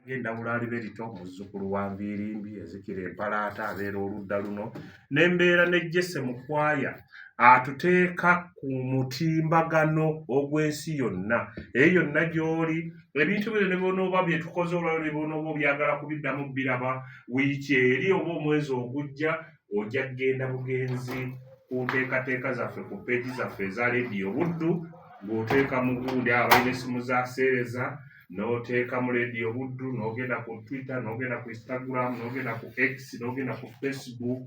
Genda bulali berito muzzukulu wa Nvirimbi ezikira empalaata abeera oludda luno n'embeera ne Jesse Mukwaya atuteeka ku mutimbagano ogw'ensi yonna eyo yonna gy'oli ebintu bino ne bonooba bye tukoze olwaliro ne bonooba obyagala kubiddamu biraba wiiki eri oba omwezi ogujja ojja kgenda bugenzi ku nteekateeka zaffe ku peegi zaffe eza leediyo Buddu ng'oteeka mu gundi abalina essimu za seereza n'oteeka mu leediyo Buddu n'ogenda ku Twitter n'ogenda ku Instagram n'ogenda ku X n'ogenda ku Facebook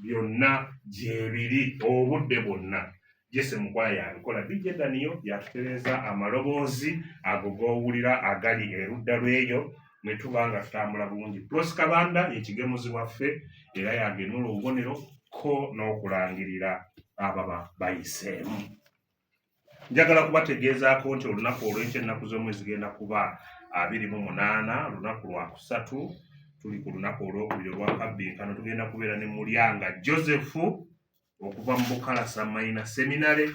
byonna gyebiri obudde bwonna Jesse Mukwaya abikola. DJ Daniel yatutereeza amaloboozi ago g'owulira agali erudda lw'eyo mwe tuba nga tutambula bulungi. Prosi Kabanda yekigemuzi waffe era yagenula obubonero ko n'okulangirira ababa bayiseemu. Njagala kubategeezaako nti olunaku olw'enkya ennaku z'omwezi zigenda kuba 28 lunaku lwa kusatu tuli ku lunaku olwokubiri olwakabbinkano tugenda kubeera ne Mulyanga Joseph okuva mu Bukalasa Minor Seminary,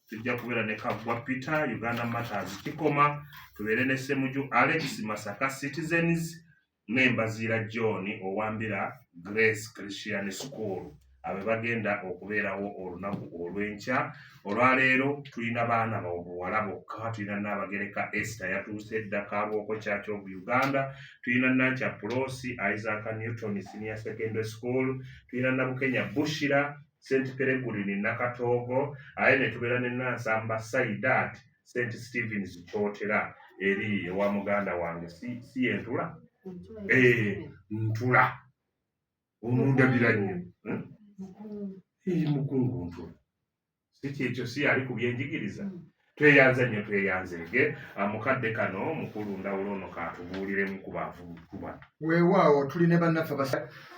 tujja kubeera ne Kaggwa Peter Uganda Matters Kikoma, tubeere ne Ssemuju Alex Masaka Citizens n'Embaziira John Owambira Grace Christian School abe bagenda okubeerawo olunaku olw'enkya. Olwaleero tulina baana b'obuwala bokka, tulina Nnaabagereka Esther yatuuse dda Kaabwoko Church of Uganda, tulina Nankya Prosi Isaac Newton Senior Secondary School, tulina Nabukenya Bushira St. Peregrine Nakatoogo, aye ne tubeera ne Nansamba Saidat St. Stephen's Kyotera eri ewa muganda wange si Entula Ntula omundabira nnyo mukungu Ntula si ekyo si ali ku byenjigiriza. Tweyanze nnyo tweyanzeege mukadde kano mukulu Ndawulo ono kaatubuuliremu ku baavu kuba weewaawo tuli ne bannaffe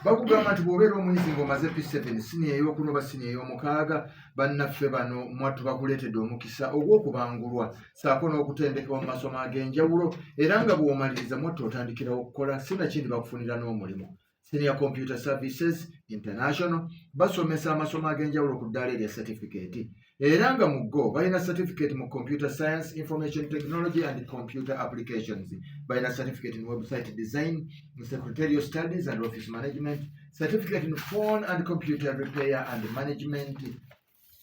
bakugamba nti bw'obeera omuyizi ng'omaze P7 siniya ey'okuna oba siniya ey'omukaaga bannaffe bano mwattu bakuleetedde omukisa ogw'okubangulwa saako n'okutendekebwa mu masomo ag'enjawulo era nga bw'omaliriza mwattu otandikirawo okukola sinakindi bakufunira n'omulimu. Senior Computer Services International basomesa amasomo ag'enjawulo ku ddaala erya certificate era nga mu go balina certificate mu Computer Science, Information Technology and Computer Applications, balina certificate in Website Design, Secretarial Studies and Office Management, certificate in Phone and Computer Repair and Management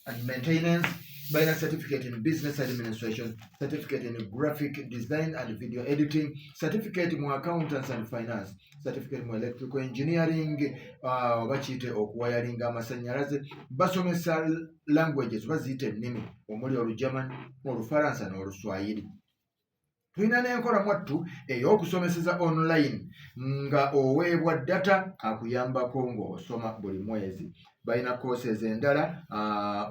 and Maintenance, balina certificate in Business Administration, certificate in Graphic Design and Video Editing, certificate in Accountants and Finance, certificate in Electrical Engineering, bakiyite okuwayalinga amasannyalaze. Basomesa languages baziyita ennimi omuli Olugerman, Olufalansa n'Oluswayiri. Tulina n'enkola mwattu ey'okusomeseza online nga oweebwa data akuyambako ng'osoma buli mwezi. Balina courses endala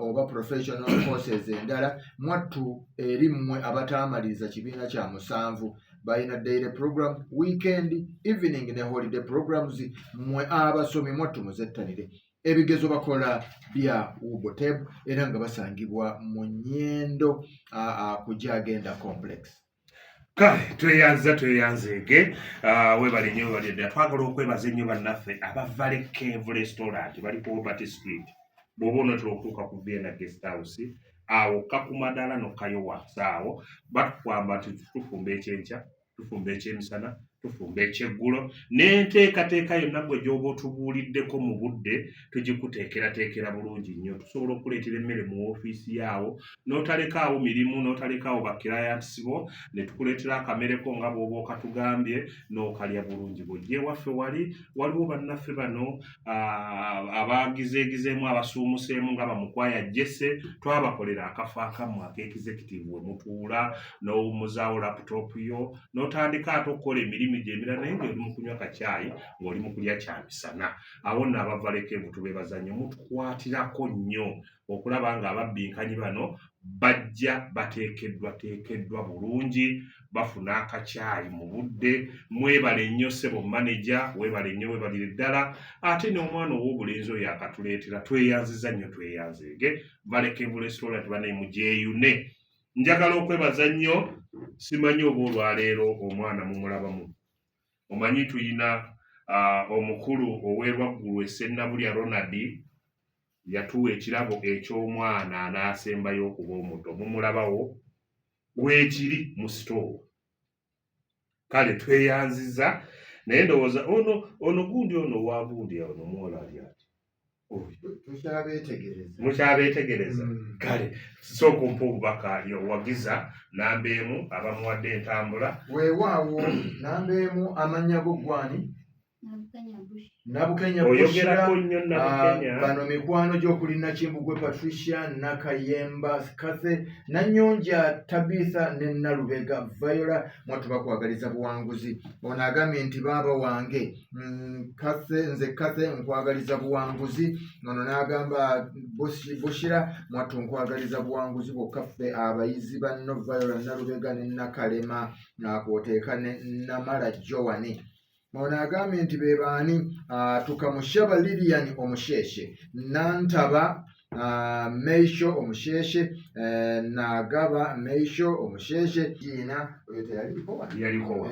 oba professional courses endala mwattu eri mmwe abataamaliriza kibiina kya musanvu. Balina daily program, weekend, evening ne holiday programs. Mmwe abasomi mwattu muzettanire. Ebigezo bakola bya Uboteb era nga basangibwa mu Nnyendo ku Jagenda Complex. Kale tweyanzeege webale nnyo webalidde. Twagala okwebaza ennyo bannaffe abavale Cave Restaurant bali ku Albert Street bw'oba onootera okutuuka ku Vienna Guest House awo kakumadala nokayowasa awo batukwamba nti tufumba ekyenkya, tufumba ekyemisana, tufumba ekyeggulo n'enteekateeka yonna gwe gy'oba otubuuliddeko mu budde tugikuteekerateekera bulungi nnyo. Tusobola okuleetera emmere mu woofiisi yaawo n'otalekaawo mirimu n'otalekaawo bakirayantisi bo ne tukuleetera akamereko nga bw'oba okatugambye n'okalya bulungi. Bw'ojja ewaffe waliwo bannaffe bano abagizeegizeemu abasuumuseemu nga Bamukwaya Jesse, twabakolera akafo akammwe ak'executive we mutuula n'owummuzaawo laputopu yo n'otandika ate okukola emirimu gy'emirala naye ng'oli mu kunywa kacaayi ng'oli mu kulya kyamisana. Awo nno abavaleko ebutu beebaza nnyo, mutukwatirako nnyo okulaba ng'ababbinkanye bano bajja bateekeddwa bulungi bafuna akacaayi mu budde. Mwebale nnyo ssebo maneja, weebale nnyo weebalire ddala. Ate n'omwana ow'obulenzi oyo akatuleetera tweyanziza nnyo tweyanzeege. Baleke Restaurant bane mugyeyune. Njagala okwebaza nnyo, simanyi oba olwaleero omwana mumulabamu. Omanyi tuyina omukulu ow'Erwaggulu Essennabulya Ronald yatuwa ekirabo eky'omwana anaasembayo okuba omuto. Mumulabawo weekiri mu sitoowa. kale tweyanziza naye ndowooza ono gundi ono wabundi ono muwola ali ati mukyabeetegereza kale sooka ompa obubaka wagiza namba emu abamuwadde entambula weewaawo namba emu amannya go gwani Nabukenya oyogerako nnyo Nabukenya bano mikwano gy'okuli Nakimbugwe Patricia Nakayemba Kathe Nanyonja Tabitha ne Nalubega Viola mwatu bakwagaliza buwanguzi ono agambye nti baaba wange nze Kathe nkwagaliza buwanguzi ono n'agamba Bushira mwatu nkwagaliza buwanguzi bwokka ffe abayizi banno Viola Nalubega ne Nakalema nakwoteeka ne Namala Joani ono agambye nti be baani Tukamushaba Lilian Omusheshe Nantaba Meisho Omusheshe Nagaba Meisho Omusheshe Jina oyo yaliko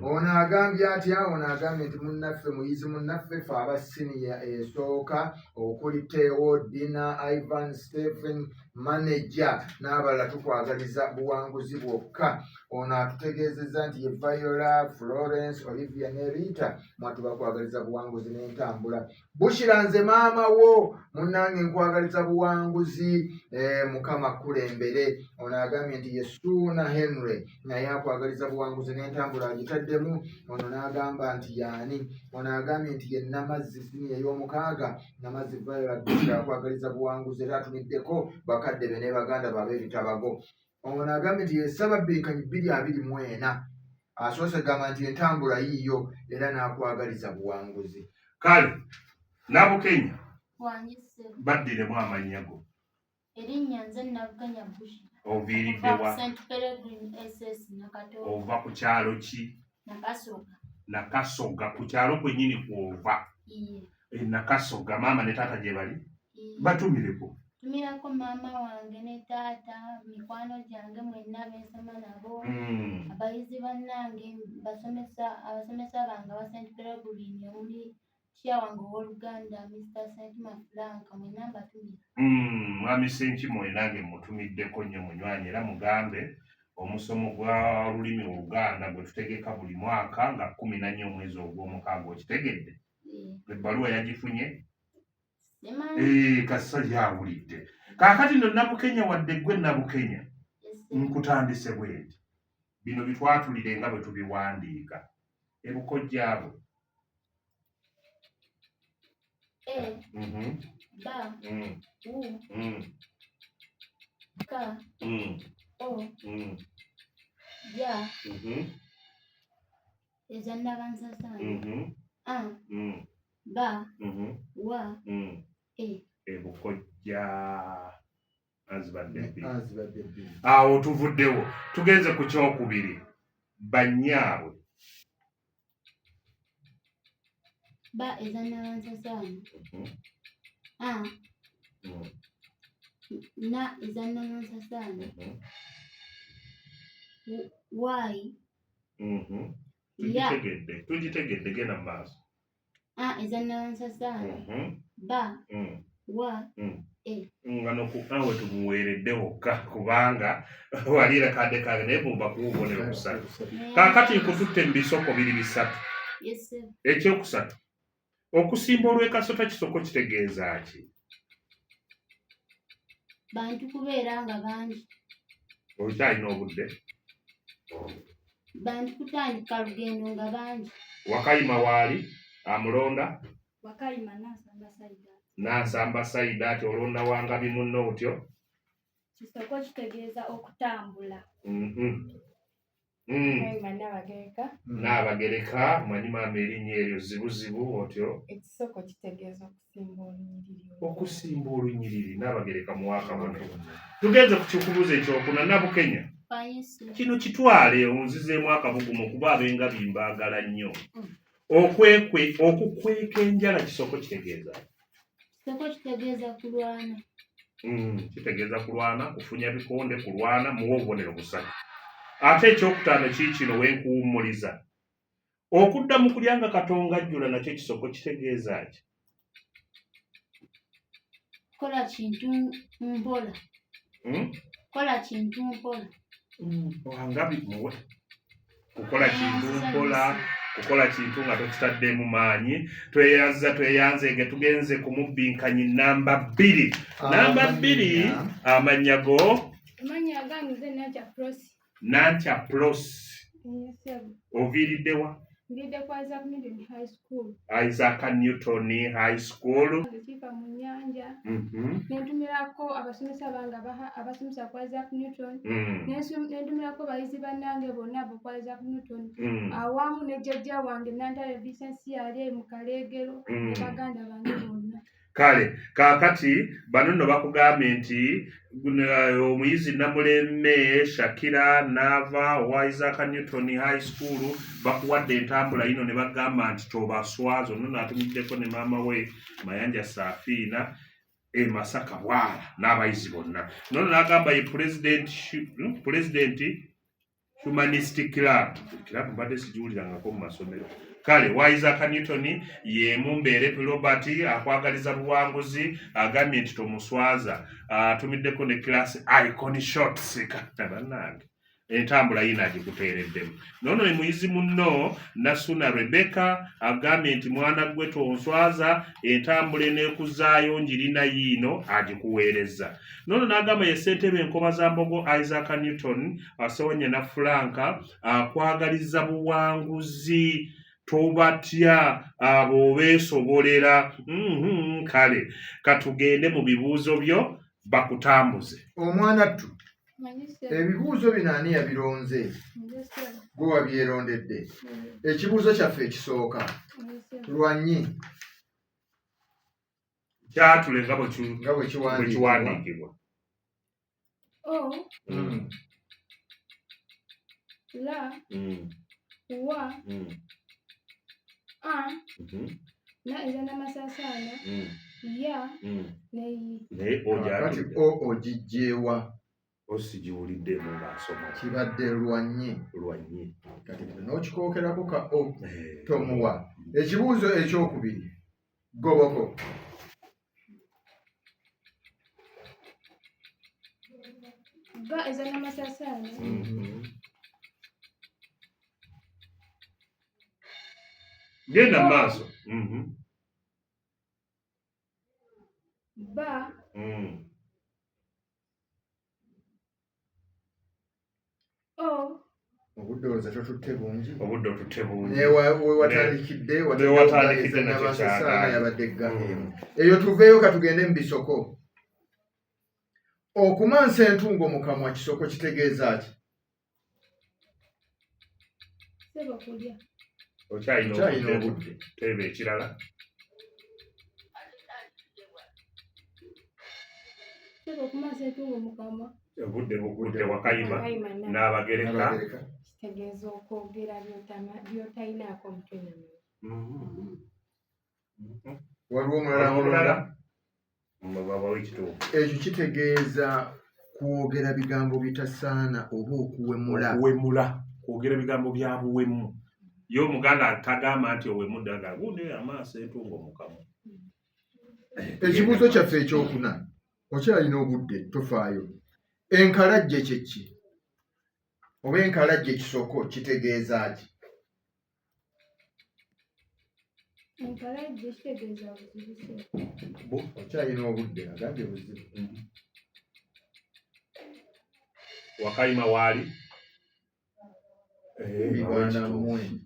ono agambye atya ono agambye nti munnaffe muyizi munnaffe fe abasiniya esooka okuli Teo Dina Ivan Stephen manager n'abalala tukwagaliza buwanguzi bwokka ono atutegeezezza nti ye Viola Florence Olivia ne Rita mwatu bakwagaliza buwanguzi n'entambula Bushira nze maama wo munnange nkwagaliza buwanguzi mukama kulembere ono agambye nti ye Suna Henry naye akwagaliza buwanguzi n'entambula agitaddemu ono n'agamba nti yaani ono agambye nti ye Namazzi siniya ey'omukaaga Namazzi Viola Bushira akwagaliza buwanguzi era atumiddeko bakadde be ne baganda babe ebitabago ono agambye nti ye Ssababbiikanyi 224 asoose gamba nti entambula yiiyo era n'akwagaliza buwanguzi kale Nabukenya baddiremu amannya go erinnya nze Nabukenya Bushira oviiridde wa St. Peregrine SS Nakato ova ku kyalo ki Nakasoga ku kyalo kwennyini kwova Nakasoga maama ne taata gye bali batumireko tumirako maama wange ne taata mikwano gyange mwenna bensoma nabo abayizi bannange abasomesa bange aba St. Peregrine omuli kya wange ow'Oluganda Mr. St. Mafranka mwenna mbatumira mwami Senkimo nange mutumiddeko nnyo munywanyi era mugambe omusomo gwa lulimi Oluganda gwe tutegeka buli mwaka nga 14 omwezi ogw'omukaaga okitegedde ebbaluwa yagifunye kasa lyawulidde kaakati no Nabukenya wadde gwe Nabukenya nkutandise bwenti bino bitwatulire nga bwe tubiwandiika ebukojjaabo ba u ka o ya ezannabansasaana ba wa ebukojja azibadde bbiri awo tuvuddewo tugenze ku kyokubiri bannyaabwe ba ezannabansasaana na ezannabansasaana wai tugitegedde genda mu maaso ezannabansasaana ba wa ngano kukawe tumuweeredde wokka kubanga walira kadde kange naye bumba kuwubonera okusatu kaakati nkututte mu bisoko biri bisatu ekyokusatu okusimba olw'ekasota kisoko kitegeeza ki bantu kubeera nga bangi okyalina obudde bantu kutandika lugendo nga bangi wakayima waali amulonda wakayima Nansamba Saida ati olonda wanga bimunno otyo kisoko kitegeeza okutambula n'abagereka manyi maama erinnya eryo zibuzibu otyo ekisoko kitegeeza okusimba olunyiriri okusimba olunyiriri n'abagereka muwaaka bano tugenze ku kikubuzo ekyokuna Nabukenya kino kitwale onzizeemu akabugumu kuba abenga bimbaagala nnyo okukweka enjala kisoko kitegeeza kisoko kitegeeza kulwana kitegeeza kulwana kufunya bikonde kulwana muwa obubonero busatu ate ekyokutaano kiikino wenkuwummuliza okuddamu kulyanga katonga ajjula nakyo kisoko kitegeeza ki kola kintu mpola wanga bimuwe kukola kintu mpola kukola kintu nga tokitaddemu maanyi. Tweyanze tugenze ku mubbinkanye namba 2. Namba 2 amannya go Amanya gange ze Nankya Pros. Oviiriddewa? Ngidde kwa Isaac Newton High School. Isaac Newton High School. Kiva mu nnyanja. Nentumirako abasomesa bange abasomesa kwa Isaac Newton. Nentumirako bayizi bannange bonna abo kwa Isaac Newton. Awamu ne jjajja wange Nantale Vincent yali mu Kaleegero ne baganda bange bonna. Kale kaakati bano nno bakugambye nti omuyizi Namuleme Shakira Nava wa Isaac Newton High School bakuwadde entambula yino ne bagamba nti tobaswazo. Nno natumiddeko ne maama we Mayanja Safiina Masaka Bwala n'abayizi bonna. Nno n'agamba ye President Humanistic Club mbadde sigiwulirangako mu masomero. Kale wa Isaac Newton ye Mumbeere Robert akwagaliza buwanguzi agambye nti tomuswaza. Atumiddeko ne class icon shots bannange entambula yina agikuteereddemu. Nono ne muyizi munno Nasuna Rebecca agambye nti mwana gwe tonswaza entambula enekuzaayo njirina yiino agikuweereza. Nono n'agamba ye ssentebe Enkomazambogo Isaac Newton Sewanya na Franka akwagaliza buwanguzi tobatya abo beesobolera. Kale katugende mu bibuuzo byo bakutambuze. Omwanattu ebibuuzo bino ani yabironze? Gwe wabyerondedde. Ekibuuzo kyaffe ekisooka lwanyi kyatule nga bwe kiwandiikibwa. La wa na eza n'amasasaana ya naye kati ogijjeewa osigiwuliddemu ng'asoma kibadde lwanyi kati n'okikookerako ka o tomuwa. Ekibuuzo ekyokubiri goboko. Ga eza n'amasasaana genda mu maaso. ba o obudde olowooza totutte bungi. Obudde otutte bungi. Wewatandikidde watandikidde n'abasasaana yabadde emu. Eyo tuveeyo katugende mu bisoko. Okumansa entungo mu kamwa kisoko kitegeeza ki? sebo kulya. Okyalina obudde. Teeba ekirala. Sebo kumansa entungo mu kamwa. Obudde bugudde Wakayima n'Abagereka. Kitegeeza okwogera by'otalinaako mutwe namwe. Waliwo omulala babawe ekituufu. Ekyo kitegeeza kwogera bigambo bitasaana oba okuwemula. Kwogera bigambo bya buwemu. Ye Omuganda tagamba nti owemudde agamba bunde amaaso entungo mu kamwa. Ekibuuzo kyaffe ekyokuna okyalina obudde tofaayo. Enkalajje kye ki? Oba enkalajje kisoko kitegeeza ki? Enkalajje kitegeeza buzibu. Okyalina obudde agambye buzibu. Wakayima waali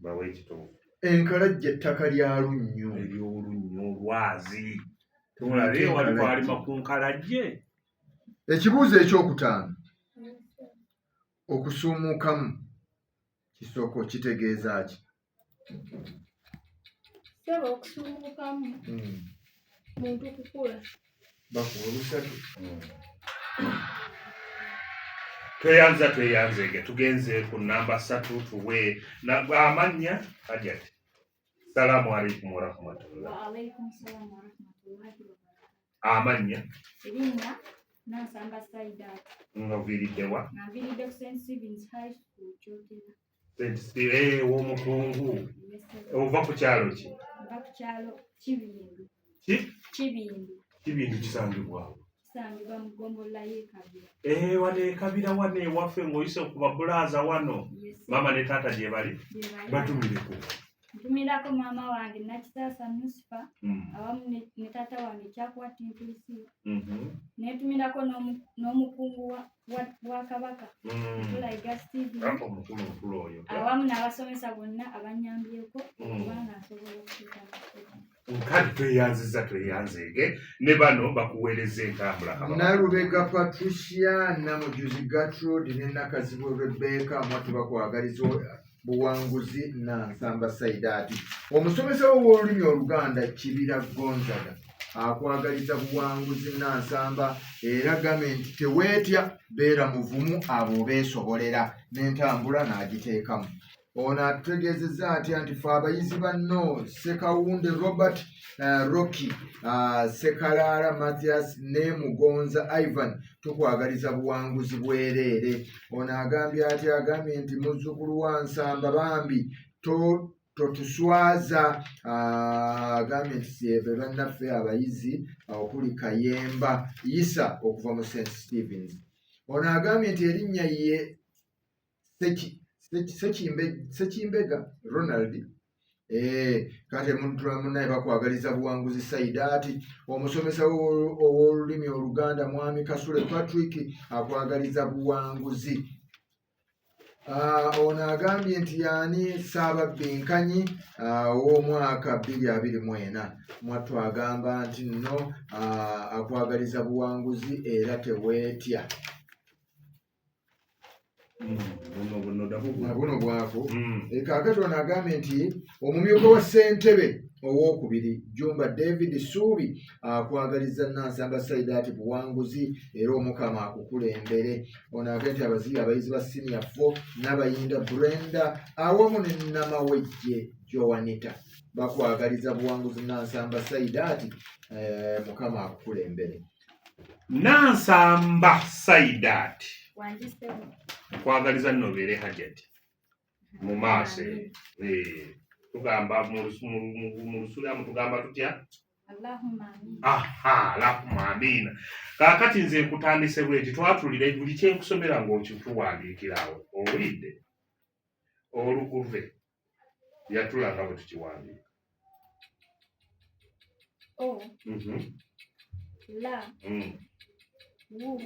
bawe ekituufu. Enkalajje ettaka lya lunnyo. Ery'olunnyo olwazi. Tulabe wali twalima ku nkalajje. Ekibuuzo ekyokutaano okusuumuukamu kisoko kitegeeza ki? Sebo okusuumuukamu muntu kukula. Bakuwa busatu. Tweyanze tugenze ku namba 3 tuwe amannya Hajati. Salaamu alaikum wa rahmatullah. Wa alaikum salaam wa rahmatullahi wa barakatuh. Amannya Erinnya Nansamba Saidat. Oviiriddewa? Naviiridde ku St. Stephen's High School Kyotera. W'omukungu. Ova ku kyalo ki? Ova ku kyalo Kibindu. Kibindu kisangibwawo. kisangibwa mu ggombolola y'ekabira. Wano ekabira wano ewaffe ng'oyise ku babulaaza wano. Mama ne taata gye bali batumireko. Ntumirako maama wange Nakitaasa Nusifa awamu ne taata wange Kyakwata Impulisiva. Netumirako n'omukungu wa Kabaka Ntulayiga Stephen awamu n'abasomesa bonna abanyambyeko kubanga asobola okutuuka. Kale tweyanzege ne bano bakuweereza entambula. Nalubega Patricia, Namujuzi Gertrude ne Nakazibu Rebecca mwatu bakwagaliza buwanguzi Nansamba Saidaati. Omusomesa w'olulimi Oluganda Kibira Gonzaga akwagaliza buwanguzi Nansamba era gavumenti teweetya beera muvumu abo beesobolera n'entambula n'agiteekamu. Ono atutegeezezza atya nti ffe abayizi banno Sekawunde Robert Rocky Sekalaala Mathias ne Mugonza Ivan tukwagaliza buwanguzi bwereere. Ono agambye ati agambye nti muzzukulu wa Nsamba bambi totuswaza. Agambye nti siebe bannaffe abayizi okuli Kayemba Isa okuva mu St. Stevens. Ono agambye nti erinnya ye Sekimbega Ronald kati munnaye bakwagaliza buwanguzi Saidaati. Omusomesa ow'olulimi Oluganda Mwami Kasule Patrick akwagaliza buwanguzi. Ono agambye nti yaani Ssaababbenkanyi ow'omwaka 2024 mwattu agamba nti nno akwagaliza buwanguzi era teweetya. Buno bwako kaakati ono agambye nti omumyuka wa ssentebe owookubiri Jumba David Suubi akwagaliza Nansamba Saidaati buwanguzi era Omukama akukulembere. Ono agambye nti abayizi ba senior 4 n'abayinda Brenda awamu ne Namawejje Joanita bakwagaliza buwanguzi Nansamba Saidaati Mukama akukulembere. Nansamba Saidaati Wanjisebo kwagaliza nno beere hajati mu maaso. Tugamba mu Lusulamu tugamba tutya? Allahumma amin. Allahumma amina. Kaakati nze nkutandise bweti twatulira buli kyenkusomera ng'okituwandiikirawo. Owulidde? Olukuve yatulanga bwe tukiwandiika. O la wu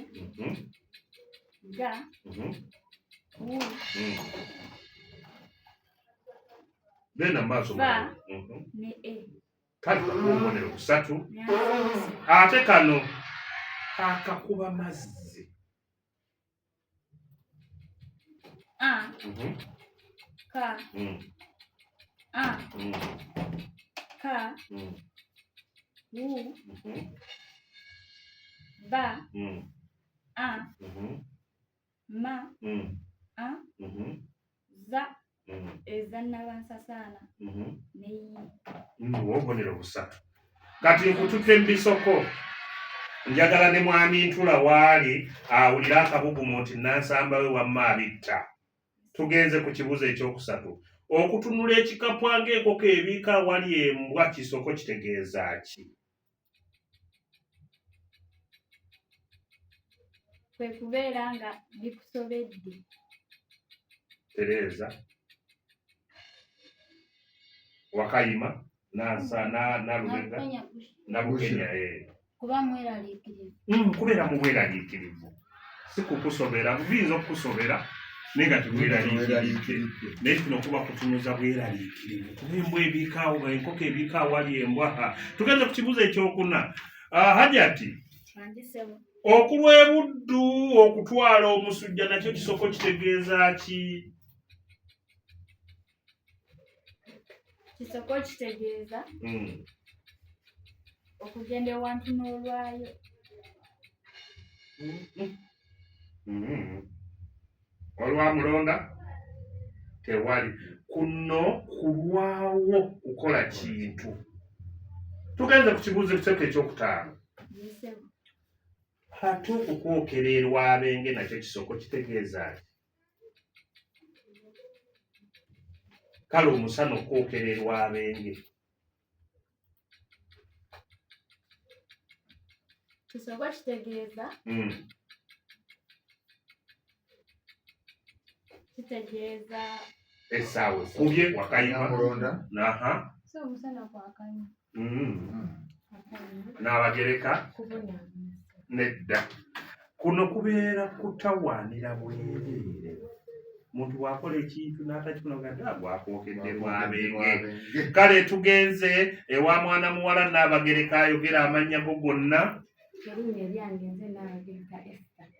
ga wu Bena maaso ba ne kale kakubonero kusatu. Ate kano akakuba mazzi. ka ka wu ba ma za ezannabansasaana neyi. Wobonero busatu. Kati nkututte mbisoko. Njagala ne Mwami Ntula waali awulira akabugumu nti Nansamba we wamma abitta. Tugenze ku kibuzo ekyokusatu. Okutunula ekikapwa ng'enkoko ebiika awali embwa kisoko kitegeeza ki? Kwe kubeera nga bikusobedde. Tereza Wakayima Nalubega Nabukenya kuba mweraliikirivu. Kubeera mu bweraliikirivu si kukusobera buyinza okukusobera naye nga tebweraliikirivu naye kino kuba kutunuza bweraliikirivu kuba embwa ebiikaawo enkoko ebiikaawo wali embwa. Tugenze ku kibuzo ekyokuna. Hajati okulwa ebuddu okutwala omusujja nakyo kisoko kitegeeza ki? Kisoko kitegeeza okugenda ewantu n'olwayo. Olwamulonda tewali kuno kulwawo kukola kintu. Tugenze ku kibuzo ekyokutaano. Ate okukwokererwa abenge nakyo kisoko kitegeeza ki? Kale omusana okwokererwa abenge Kisogo kitegeeza essaawa ekubye wakayima mulonda naha so omusana gwakanya n'abagereka kubona nedda kuno kubeera kutawaanira bwereere muntu bw'akola ekintu n'atakikunogadde bwakwokedde lwabenge kale tugenze ewa mwana muwala n'abagereka ayogera amannya go gonna erinnya eryange nze n'abagereka Esther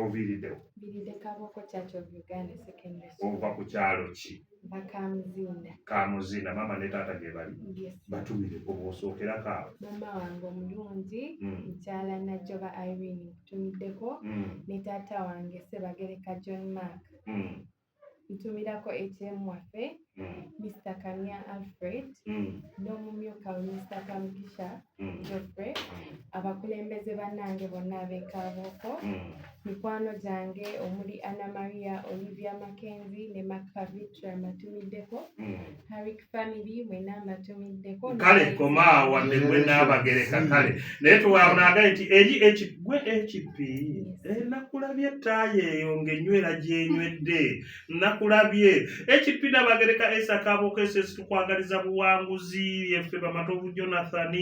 oviiriddewo Biridde Kaboko Church of Uganda Secondary School. ova ku kyalo ki Bakamuzinda. Kamuzinda mama ne taata gye bali Yes. batumire obusookera kaabo Mama wange omulungi mukyala Najjoba Irene nkutumiddeko ne taata wange Ssebagereka John Mark ntumirako HM waffe Mr. Kamya Alfred n'omumyuka we Mr. Kamugisha Geoffrey abakulembeze bannange bonna ab'Ekabooko mikwano gyange omuli Anna Maria Olivia Mackenzie ne Macpavitra mbatumiddeko Harik family mwenna mbatumiddeko kale koma wadde gwe n'abagereka kale naye tuwaonagaye nti eri gwe HP nakulabye ettaayi eyo ng'enywera gyenywedde nakulabye HP n'abagereka Esa Kabooko esesi tukwagaliza buwanguzi yeffe Bamatovu Jonathan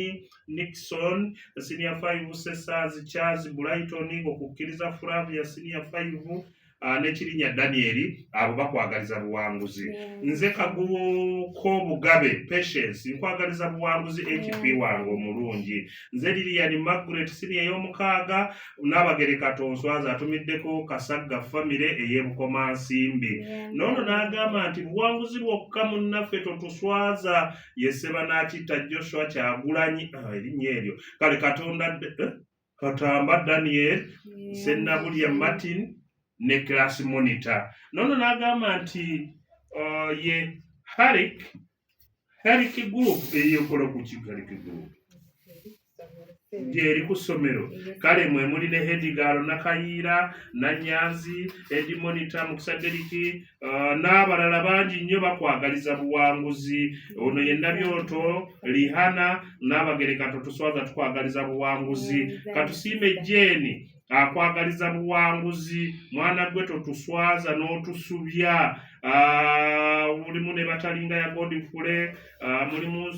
Nixon senior 5 Sesars Charles Brighton okukkiriza Flavia senior 5 n'ekirinya Daniel abo bakwagaliza buwanguzi nze Kagubo Bugabe Patience nkwagaliza buwanguzi HP wange omulungi nze Lilian Margaret senior ey'omukaaga n'abagereka Tonswaza atumiddeko Kasagga family ey'Ebukomansimbi nono n'agamba nti buwanguzi bwokka munnaffe totuswaza yeseba n'akitta Joshua Kyagulanyi erinnya eryo kale Katonda Katamba Daniel Sennabulya Martin ne class monitor nono n'agamba nti ye Harik group eyekola ku Harik group gyeri ku ssomero kale mwe muli ne Hedigalo Nakayiira Nanyanzi Edi Monitor Mukusaderiki n'abalala bangi nnyo bakwagaliza buwanguzi ono ye Nabyoto Lihana n'abagereka totuswaza tukwagaliza buwanguzi katusiime Jeni akwagaliza buwanguzi mwana gwe totuswaza n'otusubya mulimu ne batalinga ya Godfrey mulimu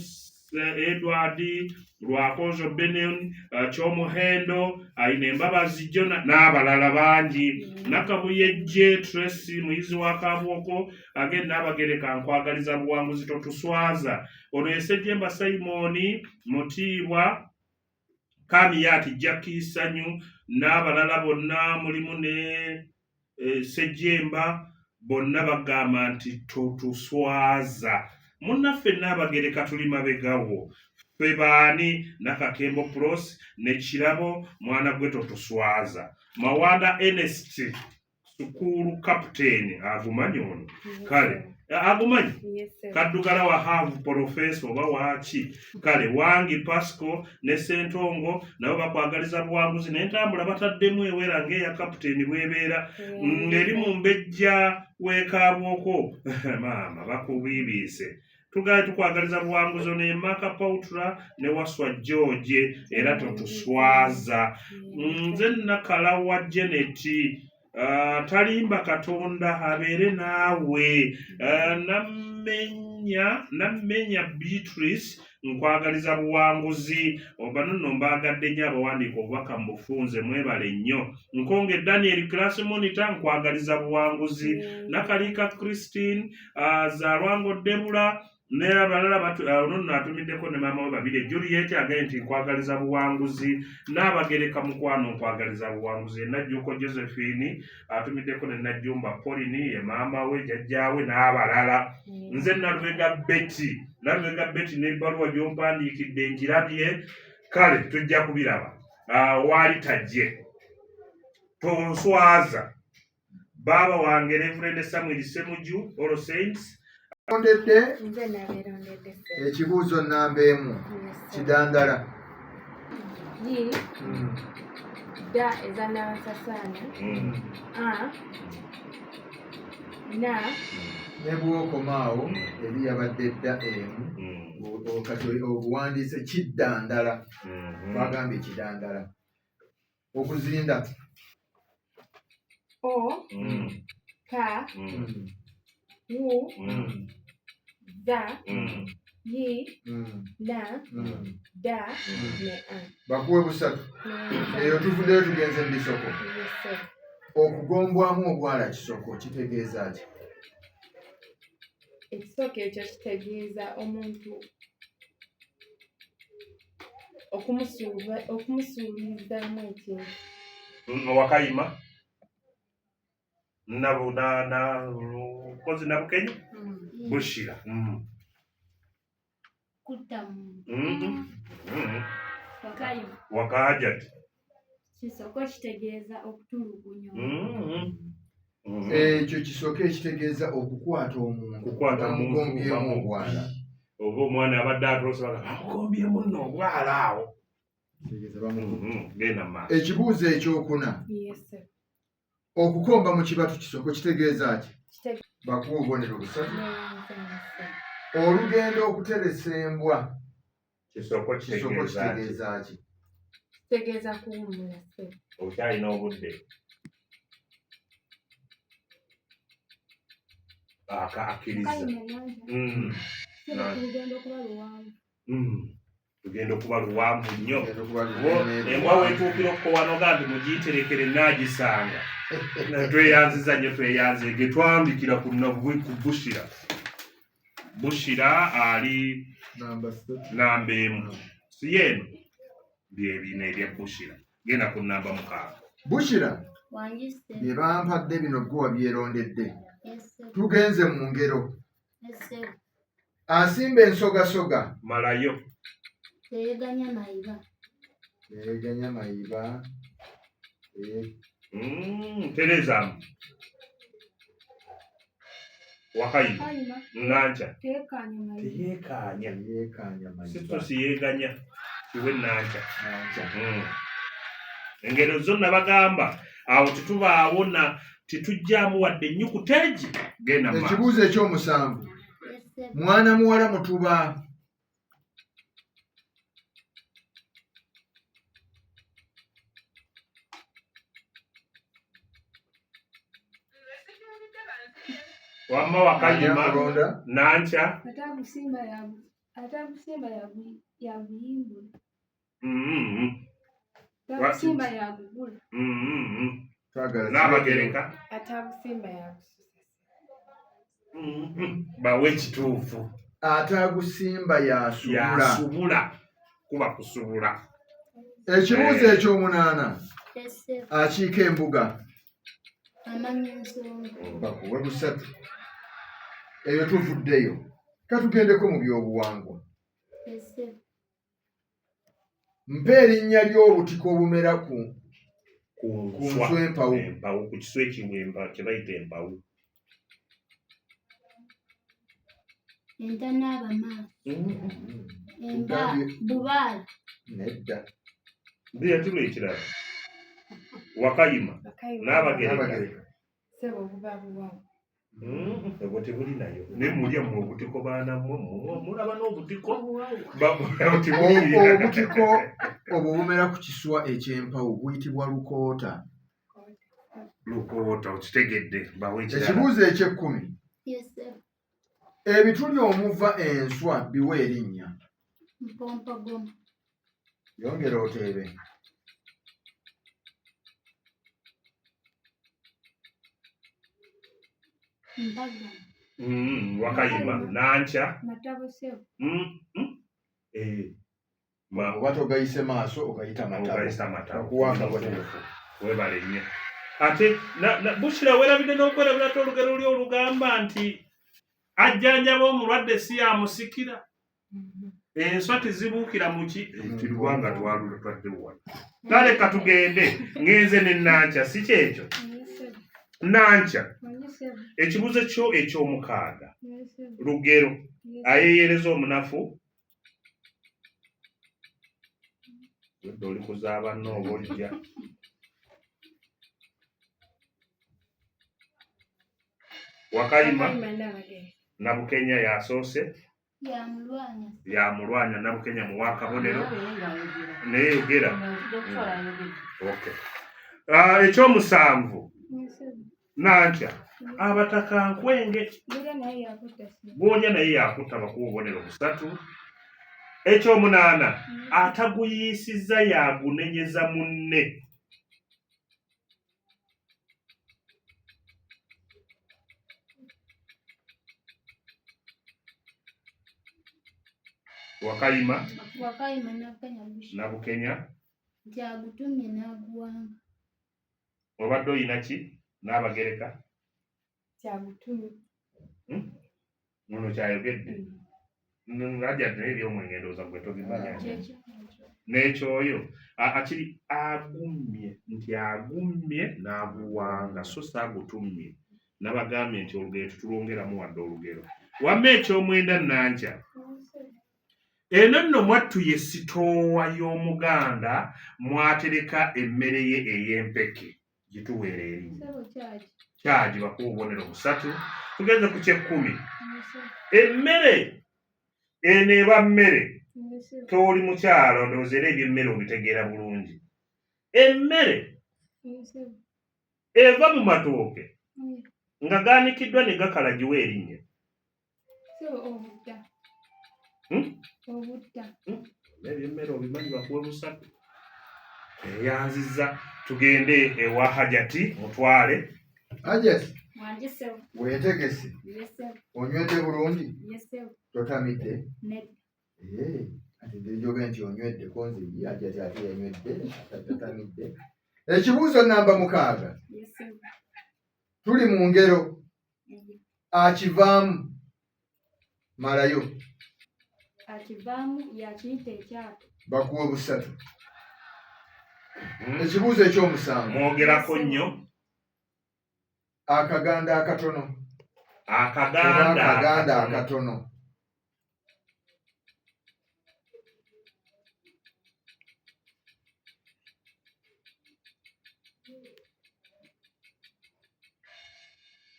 Edward Lwakozo Benin Kyomuhendo ayina Embabazi Jona n'abalala bangi Nakabuyejje Tracy muyizi wa Kabooko agenda abagereka nkwagaliza buwanguzi totuswaza ono ye Ssejjemba Simoni Mutiibwa Kamiyati Jackie Sanyu n'abalala bonna mulimu ne Ssejjemba bonna bagamba nti totuswaza munnaffe n'abagereka tuli mabegawo ffe baani Nakakembo Pros ne Kirabo mwana gwe totuswaza Mawanda Ernest Sukulu Captain agumanyi ono kale agumanyi Kaddugala wa Havu Professor oba waaki kale Wangi Pasco ne Sentongo nabo bakwagaliza buwanguzi n'entambula bataddemu ewera ng'eya Captain bwebeera ng'eri mu mbejja w'Ekabooko maama bakubiibiise tugaye tukwagaliza buwanguzi ne Maka Pautra ne Waswa George era totuswaza nze Nakalawa Janet talimba Katonda abeere naawe nammenya Beatrice nkwagaliza buwanguzi oba nno mbaagadde nnyo abawandiika obubaka mu bufunze mwebale nnyo nkonge Daniel class monitor nkwagaliza buwanguzi Nakalika Christine Zalwango Debula n'abalala ono atumiddeko ne maama we babiri Juliet agaye nti nkwagaliza buwanguzi n'abagereka mukwano nkwagaliza buwanguzi Najjuko Josephine atumiddeko ne Najjumba Pauline ye maama we jjajjaawe n'abalala nze Nalubega Betty n'ebbaluwa gy'ompandiikidde njirabye kale tujja kubiraba waali tajje tonswaza baaba wange Reverend Samuel Semuju All Saints ondedde nze nabeerondedde ekibuuzo nnamba emu Kidandala da eza Nabasasaana na ne bw'okomaawo eri yabadde dda emu kati obuwandiise kiddandala bagambye kiddandala okuzinda o ka wu za yi na da ne a bakuwe busatu eyo tuvuddeyo tugenze mu bisoko okugombwamu obwala kisoko kitegeeza ki ekisoko ekyo kitegeeza omuntu okumusuubizaamu ekintu Wakayima kozi nabukenya bushira Kutamu. Wakayima. wakajati Kisoko kitegeeza okutulugunya. ekyo kisoko ekitegeeza okukwata omuntu bamugombyemu obwala oba omwana abadde atoosa bamugombyemu nno obwala awo genda maaso ekibuuzo ekyokuna okukomba mu kibatu kisoko kitegeeza ki bakuwa obubonero busatu olugendo okuteresa embwa kisoko kitegeeza ki kitegeeza kuwummula okyalina obudde akkiriza tugenda okuba luwanvu nnyo embwa wetuukira okukowanoga nti mugiyiterekere naagisanga tweyanziza nnyo tweyanzege twambikira ku bushira ali namba emu si yeeno byebina ebyebushira genda ku namba 6 bushira Wangise. bye bampadde bino gwe wabyerondedde Ese. tugenze mu ngero Ese. asimba ensogasoga malayo Teyeganya mayiba. yeeganya mayiba terezamu wakayima nanca teyeekanya yeekanya mayiba situsi yeeganya kiwe nanca engero zonna bagamba awo tetubaawona titujjaamu wadde ennyukuta egi genda maaso ekibuuzo ekyomusanvu Ese. mwana muwala mutuba wamma wakayima Mulonda. nanca atagusimba yaguyimbula What? atagusimba yagugula twagala n'abagereka atagusimba yagususa bawe ekituufu atagusimba yasubula yasubula kuba kusubula ekibuuzo ekyomunaana Ese. akiika embuga Amanya ensonga. bakuwe busatu eyo tuvuddeyo katugendeko mu byobuwangwa Ese. mpa erinnya ly'obutiko obumera ku nswa empawu empawu ku kiswa ekiwemba kye bayita empawu Entanaaba maaso. Emba. Bubaala. nedda ndiya tulo ekirala wakayima n'abagereka n'abagereka sebo buba buwamu obwo tebuli nayo naye mulya mu obutiko baanammwe mulaba n'obutiko obutiko obwo bumera ku kiswa eky'empawu buyitibwa lukoota lukoota okitegedde bawe ekirala ekibuuzo eky'ekkumi Ese. ebituli omuva enswa biwa erinnya Mpompagoma. yongera oteebe Mpagama. wakayima nanca matabo sebo oba togayise maaso ogayita ogayisa matabo matabo okuwaaka bwatyo webale nnyo ate bushira werabidde n'okwerabira te olugero luli olugamba nti ajjanjaba omulwadde si yamusikira enswa tezibuukira mu ki tirwanga twalutwadde wano kale katugende ngenze ne nanca si kyekyo nanca ekibuuzo kyo eky'omukaaga lugero ayeeyereza omunafu wedde oli kuzaaba nno oba olijja Wakayima Nabukenya yasoose yamulwanya Nabukenya muwa kabonero naye yogera. Okay. Ekyomusanvu Nankya abataka nkwenge gwolya naye yakutta bakuwa obubonero busatu. Ekyomunaana ataguyiisizza yagunenyeza munne. Wakayima Nabukenya Jagutumye n'aguwanga. obadde oyina ki n'Abagereka Kyagutumye. muno kyayogedde ng'ajja naye ebyomwenge ndowooza gwe tobimanya n'ekyoyo akiri agumye nti agumye n'aguwanga so saagutumye nabagambye nti olugero tutulongeramu wadde olugero. Wamma ekyomwenda Nankya eno nno mwattu ye sitoowa y'Omuganda mwatereka emmere ye ey'empeke gituweera erinnya kyagi bakuwa obubonero busatu. Tugenze ku ky'ekkumi emmere eno eba mmere tooli mukyalo ndowooza era ebyemmere obitegeera bulungi. Emmere eva mu matooke nga gaanikiddwa ne gakala giwa erinnya. Ebyemmere obimanyi bakuwe busatu. Eyanziza tugende ewa Hajati Mutwale. Hajati weetegese onywedde bulungi totamidde ati ndijoge nti onywedde konzi Hajati ate yanywedde tatamidde. Ekibuuzo namba 6 tuli mu ngero akivaamu malayo akivaamu yakiyita ekyato bakuwe busatu. Ekibuuzo ekyomusanvu mwogerako nnyo. akaganda akatono akaganda akatono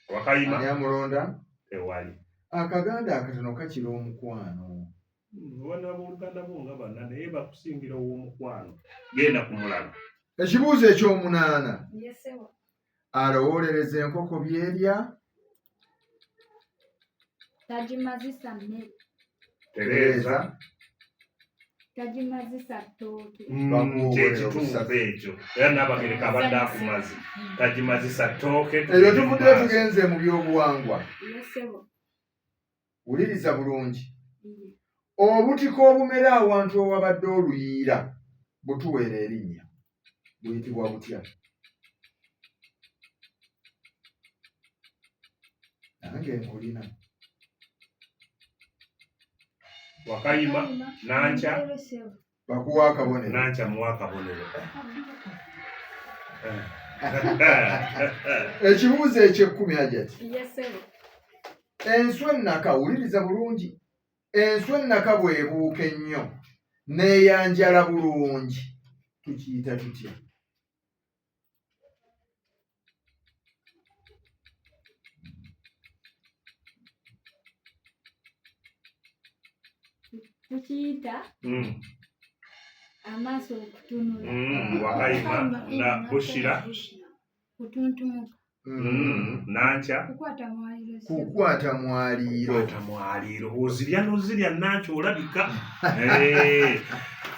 Wakayima anyamulonda ewali akaganda akatono kakira omukwano. Bwana b'Oluganda bo nga banna naye bakusingira ow'omukwano. Genda ku mulala. Ekibuuzo ekyomunaana alowoolereza enkoko byerya tagimazisa mmere tereeza tagimazisa ttooke kyekituufu ekyo era n'Abagereka abadde akumazi tagimazisa ttooke. ebyo tuvudde tugenze mu byobuwangwa. Wuliriza bulungi obutiko obumera awantu owabadde oluyiira butuweera erinnya buyitibwa butya? Nange nkulina. Wakayima Nankya bakuwa akabonero. Nankya muwa akabonero. Ekibuuzo eky'ekkumi Hajati enswa ennaka wuliriza bulungi enswa ennaka bw'ebuuka ennyo neeyanjala bulungi tukiyita tutya? tukiyita amaaso okutunula. Wakayima na Bushira Kutuntumuka. Nankya kukwata mwaliiro. Ozirya n'ozirya Nankya olabika.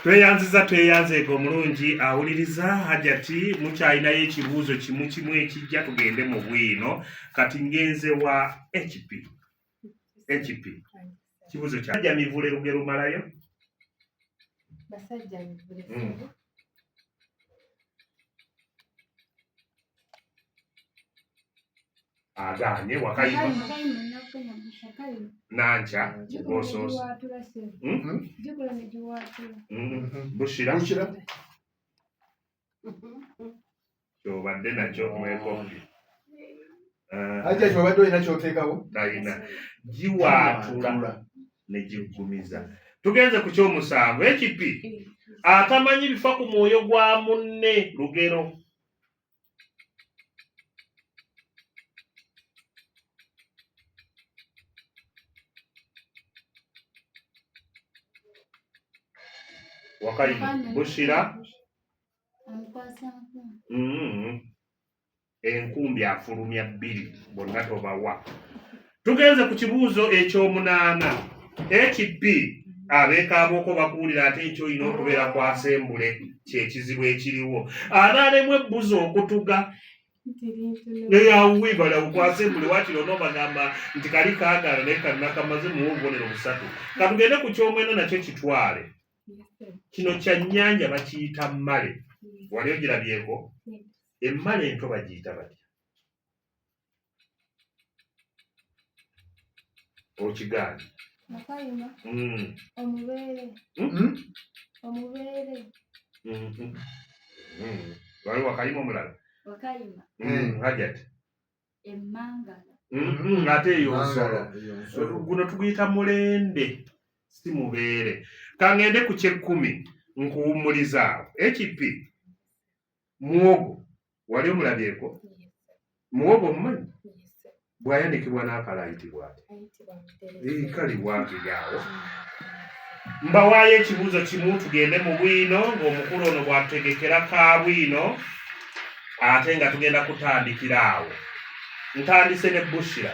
Tweyanzeeko omulungi awuliriza Hajati mukyalinayo ekibuuzo kimu ekijja tugende mu bwino kati ngenze wa HP. Kibuuzo kya basajja mivule lugero malayo. Basajja mivule Agaanye Wakayima Nankya osoose. Bushira kyobadde nakyo mwekopi. Hajati obadde olina kyoteekawo? Talina giwaatula ne giggumiza. Tugenze ku kyomusanvu HP atamanyi bifa ku mwoyo gwa munne lugero. Wakayima Bushira amukwasa nkumbi. Enkumbi afulumya 2 bonna tobawa. Tugenze ku kibuuzo ekyomunaana. HB abeekaaboko bakuwulira ate ekyoyina okubeera kwa Assembly kyekizibu ekiriwo. Alaalemu ebbuzi okutuga eyawibala ku Assembly wakiro n'obagamba nti kali kaagala naye kalina kamaze mu bubonero 3. Katugende ku kyomwenda nakyo kitwale. Kino kya nnyanja bakiyita mmale. Wali ogirabyeko? Emmale ento bagiyita batya? Okigaana? Wakayima. Omubeere. Omubeere. Wali Wakayima omulala? Wakayima. Hajati. Emmangala. Ate eyo nsolo. Guno tuguyita mulende si mubeere. Kangende ku 10 nkuwummulizaawo. HP muwogo wali omulabyeko? Muwogo omumanyi? Bw'ayanikibwa n'akalayitibwa ati kali bwakigaawo. Mbawaayo ekibuuzo kimu tugende mu bwino ng'omukulu ono bw'atutegekera ka bwino ate nga tugenda kutandikira awo. Ntandise ne Bushira.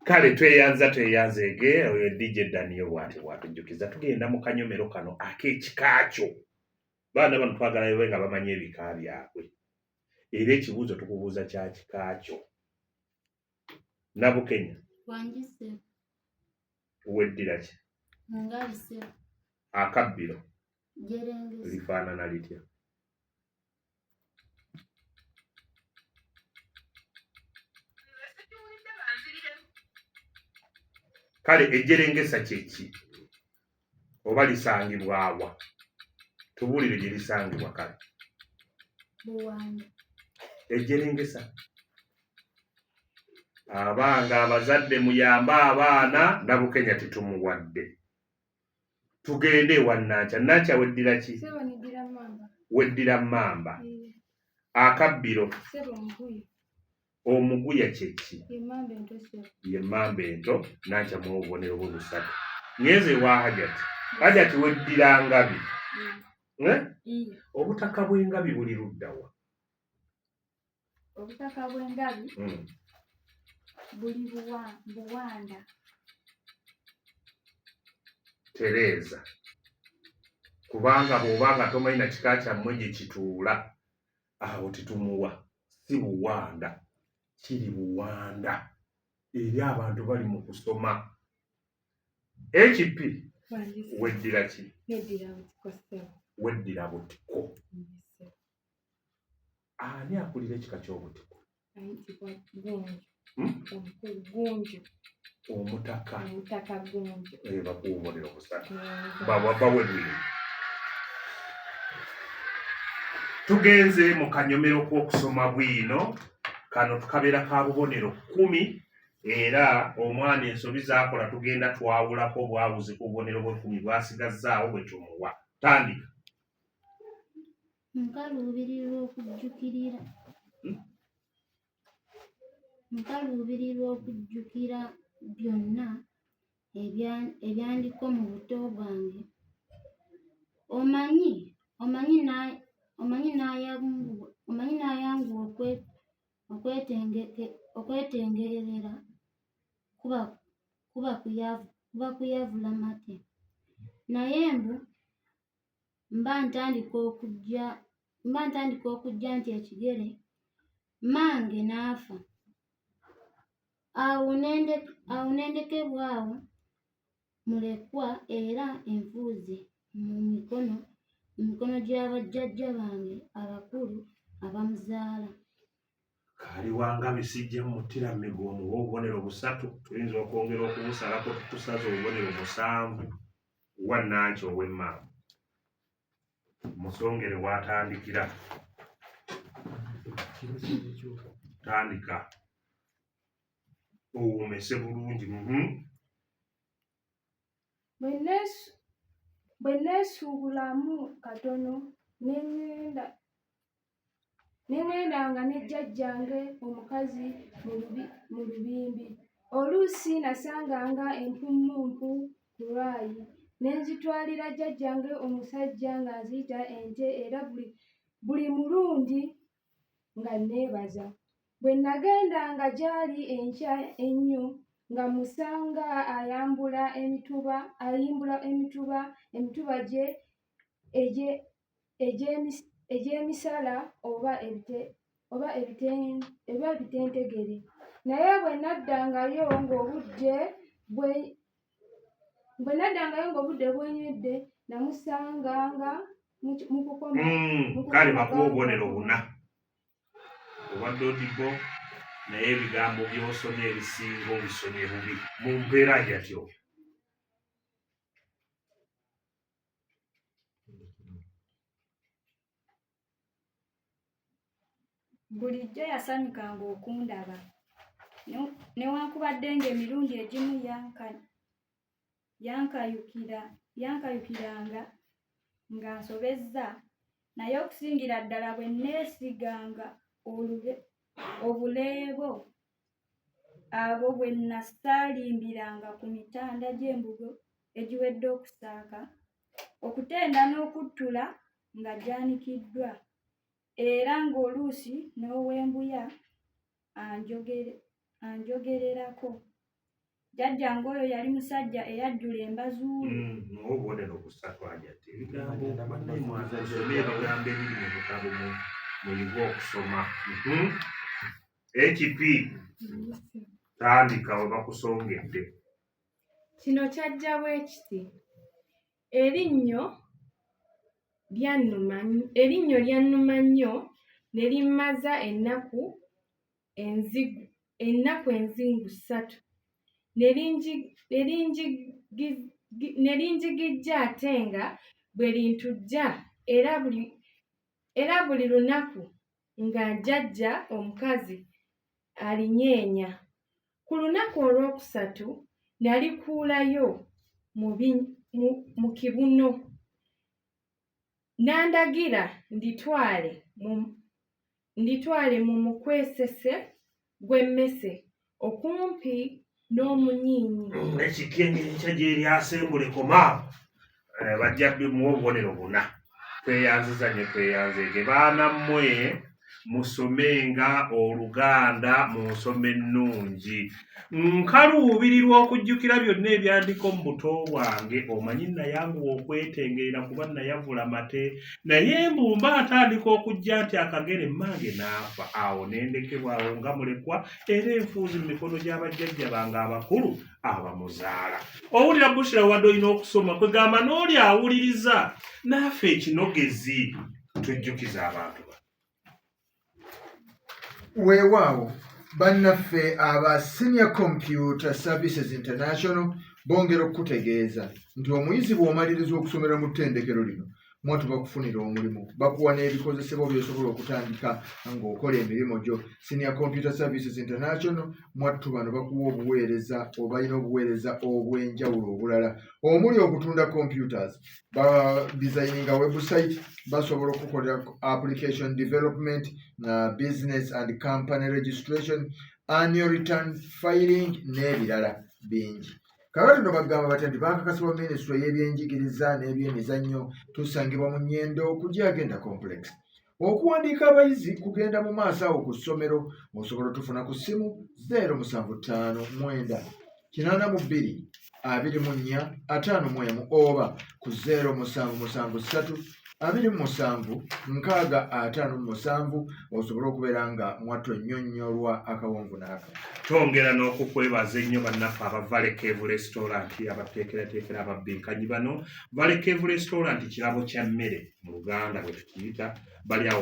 Kale tweyanzege oyo DJ Daniel bwatujjukiza tugenda mu kanyomero kano ak'ekikakyo. Baana bano twagala babe nga bamanyi ebika byabwe. Era ekibuuzo tukubuuza kya kikakyo. Nabukenya. Wanjise. Weddira ki? Ngabise. Akabbiro. Jerengese. Lifaanana litya? Kale ejjerengesa kyeki? Oba lisangibwa wa? Tubuulire gye lisangibwa kale. Buwanda. Ejjerengesa. Abanga abazadde muyambe abaana Nabukenya titumuwadde. Tugende ewa Nankya. Nankya weddira ki? Sebo niddira mmamba. Weddira mmamba. Akabbiro. Sebo omuguya. Omuguya kyeki? Emmamba ento sebo. Ye mmamba ento. Nankya mu obubonero bwe 3. Ngeze wa Hajati. Hajati weddira ngabi. Obutaka bw'engabi buli ludda wa? Obutaka bw'engabi buli Buwanda. Tereza. Kubanga bw'obanga tomanyi na kika kyammwe gye kituula awo titumuwa. Si Buwanda. Kiri Buwanda. Eri abantu bali mu kusoma. HP weddira ki? Neddira butiko sebo. Weddira butiko. Ani akulira ekika ky'obutiko? Ayitibwa Gonjo. Omukulu Gonjo. Omutaka. Omutaka Gonjo. Bakuwubonera 3. Bawedwire. Tugenze mu kanyomero kw'okusoma bwino. Kano tukabeera ka bubonero 10. Era omwana ensobi z'akola tugenda twawulako bwawuzi ku bubonero bwe 10 bwasigazzaawo bwe tumuwa. Tandika. Nkaluubirirwa okujjukira byonna ebyandiko mu buto bwange. Omanyi n'ayanguwa okwetengerera kuba kuyavula mate. Naye mbu mba ntandika okujja nti ekigere mmange n'afa. Awo nendekebwawo mulekwa era enfuuzi mu mikono gy'abajjajja bange abakulu abamuzaala. Kaliwanga bisijja mutira migomo obubonero 3. Tuyinza okwongera okubusalako tusaze obubonero 7. Wa Nankya ow'emmamba. Musongere watandikira. Tandika. Owuumese bulungi. Bwe neesuubulamu katono ne ne ŋŋendanga ne jjajjange omukazi mu lubimbi. Oluusi nasanganga empummumpu ku lwayi ne nzitwalira jjajjange omusajja ng'aziyita ente era buli mulundi nga nneebaza. Bwe nagendanga gy'ali enkya ennyo nga musanga ayimbula emituba gye egy'emisala oba ebitentegere. Naye bwe naddangayo ng'obudde bwenywedde namusanganga mu kukoma. Kale bakuwa obubonero buna. Obadde odibo naye ebigambo by'osomye ebisinga obisomye bubi. Mu mbeera gyatyo. Bulijjo yasanyukanga okundaba newankubadde ng'emirundi egimu yankayukiranga nga nsobezza, naye okusingira ddala bwe neesiganga obuleebo abo bwe nasaalimbiranga ku mitanda gy'embugo egiwedde okusaaka, okutenda n'okuttula nga gyanikiddwa, era ng'oluusi n'ow'embuya anjogererako. Jjajjange oyo yali musajja eyajjula embazuulu. Obubonero busatu ajjate ebigambo bannayimwasomye ebigambo ebiri mu butabo muyiga okusoma. Ekipi tandika we bakusongedde. Kino kyajja bwe kiti. Erinnyo lyannuma nnyo ne limmaza ennaku enzingu 3 ne linjigijja ate nga bwe lintujja era buli lunaku nga jjajja omukazi alinyeenya. Ku lunaku olwokusatu nalikuulayo mu kibuno n'andagira nditwale mu mukwesese gw'emmese okumpi n'omunyiinyi. Ekikyenyi enkya gye lyasembule komaawo bajja bimuwa obubonero buna. Tweyanziza ne tweyanzeege. Baana mmwe musomenga Oluganda mu nsoma ennungi. Nkaluubirirwa okujjukira byonna ebyandika mu buto bwange. Omanyi nayanguwa okwetengerera kuba nayavula mate, naye embumba atandika okujja nti akagere mmange n'afa. Awo nendekebwa awo nga mulekwa era enfuuzi mu mikono gy'abajjajja bange abakulu abamuzaala. Owulira Bushira wadde olina okusoma kwegamba n'oli awuliriza naafe ekinogezi tujjukiza abantu. Weewaawo bannaffe aba Senior Computer Services International bongera okutegeeza nti omuyizi bw'omaliriza okusomera mu ttendekero lino mwatu bakufunira omulimu, bakuwa n'ebikozesebwa by'osobola okutandika ng'okola emirimu gyo. Senior Computer Services International mwattu bano bakuwa obuweereza oba balina obuweereza obw'enjawulo obulala omuli okutunda computers, designinga website, basobola okukolera application development na business and company registration, annual return filing n'ebirala bingi. Kakati bagamba batya nti bakakasibwa minisitule y'ebyenjigiriza n'ebyemizannyo tusangibwa mu Nnyendo ku Gyagenda complex. Okuwandiika abayizi kugenda mu maaso awo ku ssomero osobola tufuna ku ssimu 075 82 24 51 oba ku 0773 27 657 osobola okubeera nga mwattu ennyonnyolwa akawonvu n'aka. Twongera n'okukwebaza ennyo bannaffe aba Valley Cave Restaurant abateekerateekera ababbiikanyi bano. Valley Cave Restaurant kirabo kya mmere mu Luganda bwe tukiyita. Bali awo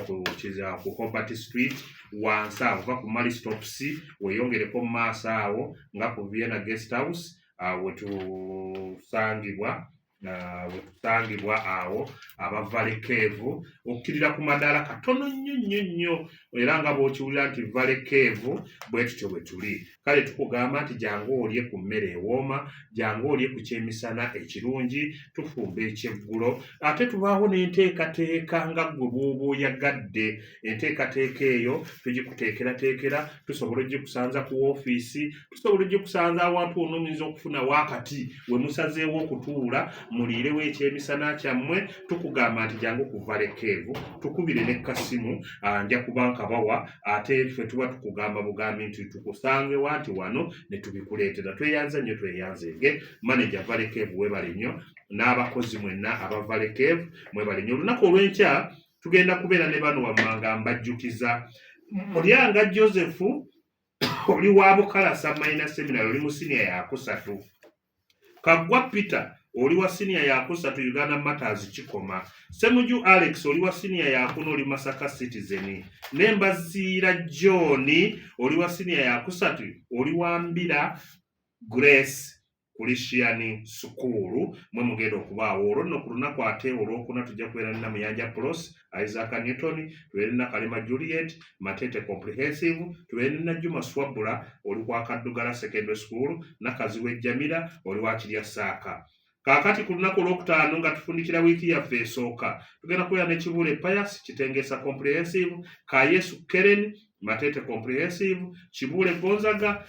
ku Hobart Street wansi awo va ku Mali Stops weeyongereko mu maaso awo nga ku Vienna Guest House wetusangibwa wetusangibwa awo abavale keevu okkirira ku madaala katono nnyo era nga bw'okiwulira nti vale keevu bwe tutyo bwe tuli. Kale tukugamba nti jangu olye ku mmere ewooma, jangu olye ku kyemisana ekirungi, tufumba ekyeggulo. Ate tubaawo n'enteekateeka nga ggwe bw'oba oyagadde. Enteekateeka eyo tugikuteekerateekera, tusobola ogikusanza ku woofiisi, tusobola ogikusanza awantu wonna omuyinza okufuna waakati we musazeewo okutuula muliirewo ekyemisana kyammwe. Tukugamba nti jangu kuvale keevu, tukubire n'ekkasimu nja kuba nkabawa, ate ffe tuba tukugamba bugambi nti tukusangewa nti wano ne tubikuleetera. Tweyanze nnyo tweyanzege. Manager Vale Keevu webale nnyo, n'abakozi mwenna aba Vale Keevu mwebale nnyo. Olunaku olw'enkya tugenda kubeera ne bano wammanga mbajjukiza. Mulyanga Joseph oli wa Bukalasa Minor Seminary, oli mu siniya yakusatu. Kaggwa Peter oli wa siniya yakusatu Uganda Matters Kikoma. Semuju Alex oli wa siniya yakuna oli Masaka Citizen. Nembaziira John oli wa siniya yakusatu oli wa Mbira Grace Christian School. Mwe mugenda okubaawo olwo nno ku lunaku ate olwokuna tujja kubeera nina Muyanja Pros, Isaac Newton, tubeere nina Kalema Juliet, Matete Comprehensive, tubeere nina Juma Swabula oli kwa Kaddugala Secondary School, Nakaziwe Jamila oli wa Kirya Saaka. Kaakati ku lunaku olwokutaano nga tufundikira wiiki yaffe esooka tugenda kubeera ne Kibule Pius, Kitengesa Comprehensive, Kayesu Keren, Matete Comprehensive, Kibule Gonzaga,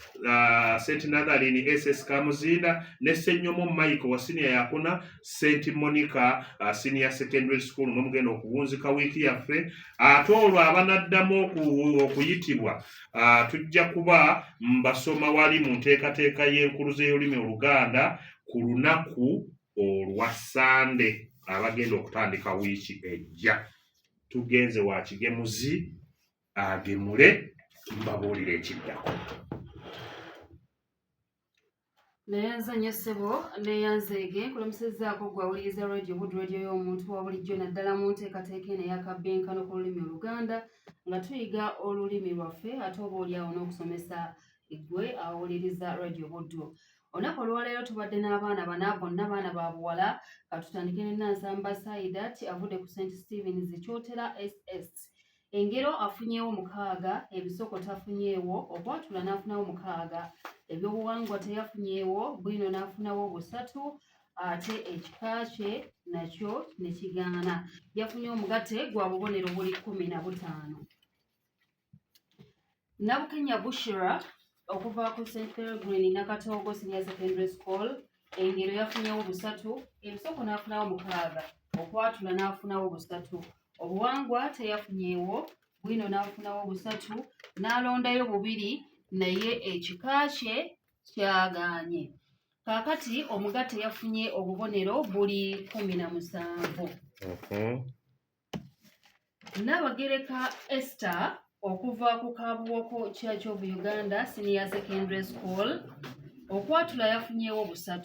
St. Nathaline SS Kamuzinda, ne Ssenyomo Mike wa senior yakuna St. Monica Senior Secondary School. Mugenda okuwunzika wiiki yaffe. Ate olwo abanaddamu okuyitibwa tujja kuba mbasoma wali mu nteekateeka y'enkuluze y'olulimi Oluganda ku lunaku olwa Sande abagenda okutandika wiiki ejja. Tugenze wa Kigemuzi agemule mbabuulire ekiddako. Neyanza nnyo ssebo, neyanzeege kulamusizaako gwawuliriza Radio Wood, radio y'omuntu wa bulijjo naddala mu nteekateeka eno eyakabbenkano ku lulimi Oluganda nga tuyiga olulimi lwaffe ate oba oliawo n'okusomesa eggwe awuliriza Radio Wood. Olunaku olwaleero tubadde n'abaana bana bonna baana ba buwala. Katutandike ne Nansamba Saidat avudde ku St. Stephen's Kyotera SS. Engero afunyeewo 6, ebisoko tafunyeewo, okwatula n'afunawo 6, ebyobuwangwa teyafunyeewo, bwino n'afunawo 3, ate ekika kye nakyo ne kigaana. Yafunye omugatte gwa bubonero buli 15. Nabukenya Bushra okuva ku St. Peregrine Nakatogo Senior Secondary School, engero yafunyeewo 3, ebisoko n'afunawo 6, okwatula n'afunawo 3, obuwangwa teyafunyeewo, bwino n'afunawo 3, n'alondayo 2, naye ekika kye kyagaanye. Kaakati omugatte yafunye obubonero buli 17. Nnabagereka Esther okuva ku Kabuwoko Church of Uganda Senior Secondary School, okwatula yafunyeewo 3,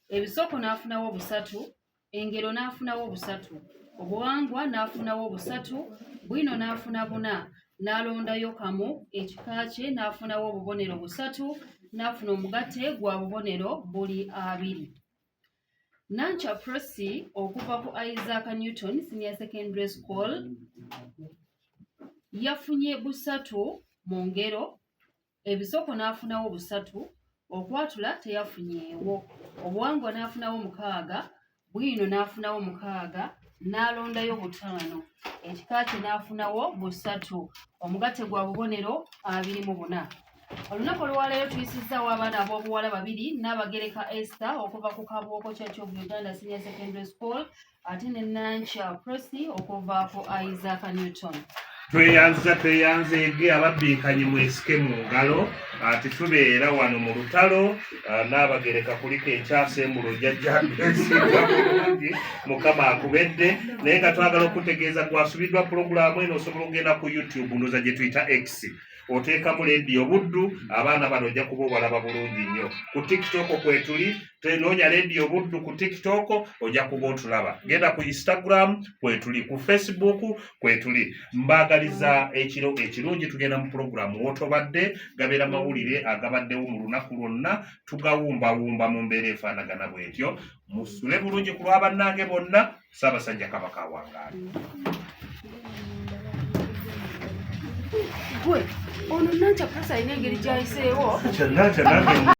ebisoko n'afunawo 3, engero n'afunawo 3, obuwangwa n'afunawo 3, bwino n'afuna 4, n'alondayo kamu, ekika kye n'afunawo obubonero 3, n'afuna omugatte gwa bubonero buli 2. Nancha Prosi okuva ku Isaac Newton Senior Secondary School yafunye 3 mu ngero, ebisoko n'afunawo 3, okwatula teyafunyeewo, obuwangwa n'afunawo 6, bwino n'afunawo 6, n'alondayo 5, ekika kye n'afunawo 3, omugatte gwa bubonero 24. Olunaku olwaleero tuyisizzaawo abaana ab'obuwala 2, Nnabagereka Esther okuva ku Kabuwoko Church of Uganda Senior Secondary School, ate ne Nancha Prosi okuva ku Isaac Newton. Tweyanzeege ababbinkanye mwesike mu ngalo. Tubeera wano mu lutalo. Nnabagereka kuliko ekyasembulo jjajjabbeesigwa bulungi, Mukama akubedde. Naye nga twagala okutegeeza gwasubiddwa pulogulaamu eno osobola okugenda ku YouTube ndoza gye tuyita X. oteekamu leediyo Buddu, abaana bano ojja kuba obalaba bulungi nnyo. Ku TikTok kwetuli, tenoonya leediyo Buddu ku TikTok ojja kuba otulaba. Genda ku Instagram kwetuli, ku Facebook kwetuli. Mbaagaliza ekiro ekirungi, tugenda mu pulogulaamu wotobadde, gabeera mawulire agabaddewo mu lunaku lwonna, tugawumbawumba mu mbeera efaanagana bw'etyo. Musule bulungi ku lw'abannange bonna. Ssaabasajja Kabaka awangaale. Gwe ono Nankya Press alina engeri gy'ayiseewo. Nankya nange